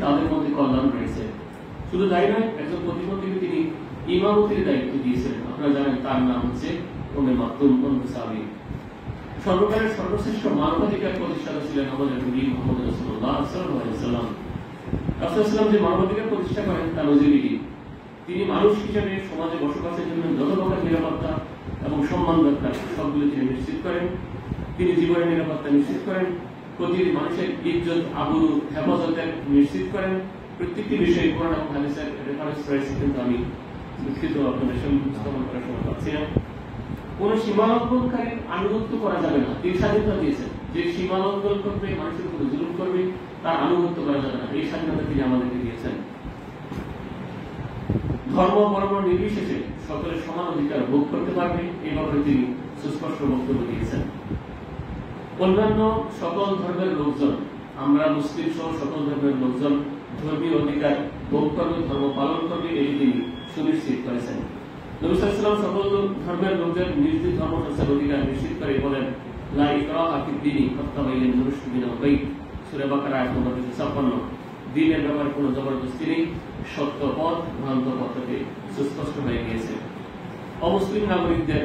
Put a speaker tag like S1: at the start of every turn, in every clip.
S1: তাদের মধ্যে কল্যাণ রয়েছে। শুধু তাই নয়, একজন প্রতিমন্ত্রীকে তিনি ইমামতির দায়িত্ব দিয়েছিলেন। আপনারা জানেন তার নাম হচ্ছে উম্মে মাকতুম আল-মুসাবি। সর্বকালের সর্বশ্রেষ্ঠ মানবাধিকার প্রতিষ্ঠাতা ছিলেন আমাদের নবী মুহাম্মদ রাসূলুল্লাহ সাল্লাল্লাহু আলাইহি ওয়াসাল্লাম। রাসূলুল্লাহ যে মানবাধিকার প্রতিষ্ঠা করেন তা নজিরবিহীন। তিনি মানুষ হিসেবে সমাজে বসবাসের জন্য যত প্রকার নিরাপত্তা এবং সম্মান দরকার সবগুলো তিনি নিশ্চিত করেন। তিনি জীবনের নিরাপত্তা নিশ্চিত করেন, প্রতিটি মানুষের ইজ্জত আবরু হেফাজতের নিশ্চিত করেন। প্রত্যেকটি বিষয়ে কোরআন এবং হাদিসের রেফারেন্স রয়েছে, কিন্তু আমি দুঃখিত আপনাদের সঙ্গে উপস্থাপন করার সময় পাচ্ছি না। কোন সীমালঙ্ঘনকারীর আনুগত্য করা যাবে না। তিনি স্বাধীনতা দিয়েছেন, যে সীমালঙ্ঘন করবে, মানুষের উপরে জুলুম করবে, তার আনুগত্য করা যাবে না। এই স্বাধীনতা তিনি আমাদেরকে দিয়েছেন। ধর্ম বর্ণ নির্বিশেষে সকলের সমান অধিকার ভোগ করতে পারবে, এই ব্যাপারে তিনি সুস্পষ্ট বক্তব্য দিয়েছেন। অন্যান্য সকল ধর্মের লোকজন, আমরা মুসলিম সহ সকল ধর্মের লোকজন ধর্মীয় অধিকার ভোগ করবে, ধর্ম পালন করবে, এই তিনি সুনিশ্চিত করেছেন। নবী সাল্লাল্লাহু আলাইহি ওয়াসাল্লাম সকল ধর্মের লোকদের নিজ নিজ ধর্ম সংস্থার অধিকার নিশ্চিত করে বলেন, লা ইকরাহা ফিদ-দীনি ক্বাদ তাবায়্যানা রুশদু মিনাল গায়। সূরা বাকারা আয়াত নম্বর 256। দ্বীনের ব্যাপারে কোনো জবরদস্তি নেই, সত্য পথ ভ্রান্ত পথ থেকে সুস্পষ্ট হয়ে গিয়েছে। অমুসলিম নাগরিকদের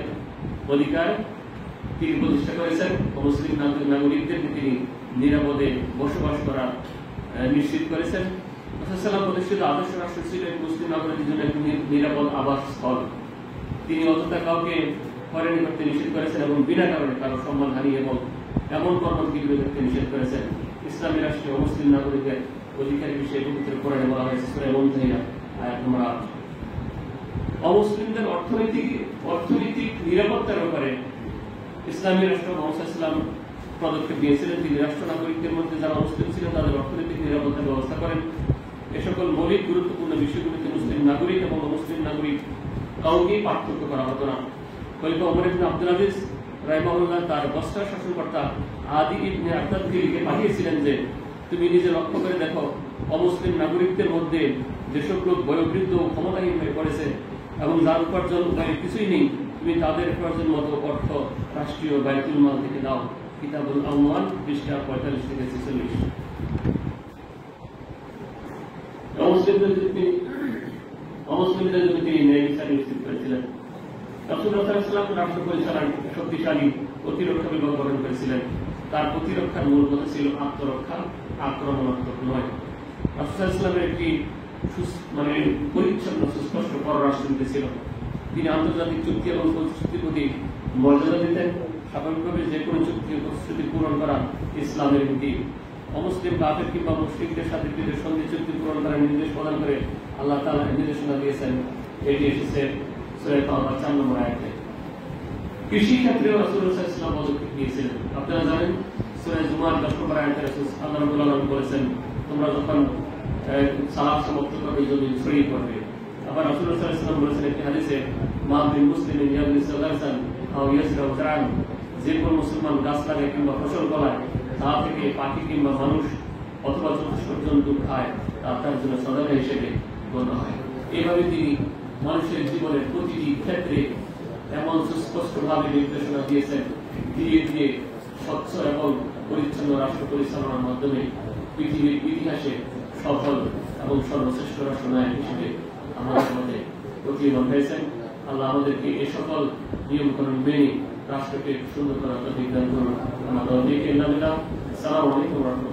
S1: অধিকার তিনি প্রতিষ্ঠা করেছেন। অমুসলিম নাগরিকদেরকে তিনি নিরাপদে বসবাস করা নিশ্চিত করেছেন। রাসূলুল্লাহ প্রতিষ্ঠিত আদর্শ রাষ্ট্র ছিল মুসলিম নাগরিকদের জন্য একটি নিরাপদ আবাসস্থল। তিনি অযথা কাউকে হয়রানি করতে নিষেধ করেছেন এবং বিনা কারণে কারো সম্মানহানি এবং এমন কর্মবিরতি করতে নিষেধ করেছেন। ইসলামী রাষ্ট্রে অমুসলিম নাগরিকদের অধিকারের বিষয়ে পবিত্র কোরআনে বলা হয়েছে সূরা মুমতাহিনা আয়াত নম্বর 8। অমুসলিমদের অর্থনৈতিক নিরাপত্তার ব্যাপারে ইসলামী রাষ্ট্র মুহাম্মদ সাল্লাল্লাহু আলাইহি ওয়াসাল্লাম পদক্ষেপ নিয়েছিলেন। তিনি রাষ্ট্র নাগরিকদের মধ্যে যারা মুসলিম ছিলেন তাদের অর্থনৈতিক নিরাপত্তার ব্যবস্থা করেন। এ সকল মৌলিক গুরুত্বপূর্ণ বিষয়গুলিতে মুসলিম নাগরিক এবং অমুসলিম নাগরিক কাউকেই পার্থক্য করা হতো না। খলিফা ওমর ইবনে আব্দুল আজিজ রাহিমাহুল্লাহ তার বসরা শাসনকর্তা আদি ইবনে আতাদকে পাঠিয়েছিলেন যে, তুমি নিজে লক্ষ্য করে দেখো অমুসলিম নাগরিকদের মধ্যে যেসব লোক বয়োবৃদ্ধ ও ক্ষমতাহীন হয়ে পড়েছে এবং যার উপার্জন উপায়ে কিছুই নেই, তুমি তাদের উপার্জন মতো অর্থ রাষ্ট্রীয় বাইতুল মাল থেকে দাও। কিতাবুল আমওয়াল পৃষ্ঠা 45 থেকে 46। অমুসলিমদের জন্য তিনি ন্যায় বিচার নিশ্চিত করেছিলেন। রাসূলুল্লাহ সাল্লাল্লাহু আলাইহি ওয়াসাল্লাম রাষ্ট্র পরিচালনার শক্তিশালী প্রতিরক্ষা বিভাগ গঠন করেছিলেন। তার প্রতিরক্ষার মূল কথা ছিল আত্মরক্ষা, আক্রমণাত্মক নয়। রাসূল সাল্লাল্লাহু আলাইহি ওয়াসাল্লামের একটি পরিচ্ছন্ন সুস্পষ্ট পররাষ্ট্রনীতি ছিল। তিনি আন্তর্জাতিক চুক্তি এবং প্রতিশ্রুতির প্রতি মর্যাদা দিতেন। স্বাভাবিকভাবে যে কোনো চুক্তি ও প্রতিশ্রুতি পূরণ করা ইসলামের নীতি। অমুসলিম কাফের কিংবা মুশরিকদের সাথে সন্ধি চুক্তি পূরণ করার নির্দেশ প্রদান করে আল্লাহ তাআলা নির্দেশনা দিয়েছেন। এটি এসেছে সূরা তাওবা 4 নম্বর আয়াতে। কৃষি ক্ষেত্রেও রাসূলুল্লাহ সাল্লাল্লাহু আলাইহি ওয়াসাল্লাম পদক্ষেপ নিয়েছিলেন। আপনারা জানেন সূরা জুমার 10 নম্বর আয়াতে আল্লাহ রাব্বুল আলামিন বলেছেন, তোমরা যখন সালাত সমাপ্ত করবে জমি ছড়িয়ে পড়বে। আবার রাসূলুল্লাহ সাল্লাল্লাহু আলাইহি ওয়াসাল্লাম বলেছেন একটি হাদিসে, মা বিল মুসলিমিন ইয়াবনি সালাসান আও ইয়াসরাউ জারান, যে কোন মুসলমান গাছ লাগায় কিংবা ফসল ফলায়, তা থেকে পাখি কিংবা মানুষ অথবা চতুষ্পদ জন্তু খায়, তা তার জন্য সদকা হিসেবে গণ্য হয়। এইভাবে তিনি মানুষের জীবনের প্রতিটি ক্ষেত্রে এমন সুস্পষ্টভাবে নির্দেশনা দিয়েছেন, দিয়ে দিয়ে স্বচ্ছ এবং পরিচ্ছন্ন রাষ্ট্র পরিচালনার মাধ্যমে পৃথিবীর ইতিহাসে সফল এবং সর্বশ্রেষ্ঠ রাষ্ট্রনায়ক হিসেবে আমাদের মধ্যে প্রতীয়মান হয়েছেন। আল্লাহ আমাদেরকে এই সকল নিয়মকানুন মেনে রাষ্ট্রকে সুন্দর করার তৌফিক দান করুন। আমাদের আসসালামু আলাইকুম ওয়া রাহমাতুল্লাহ।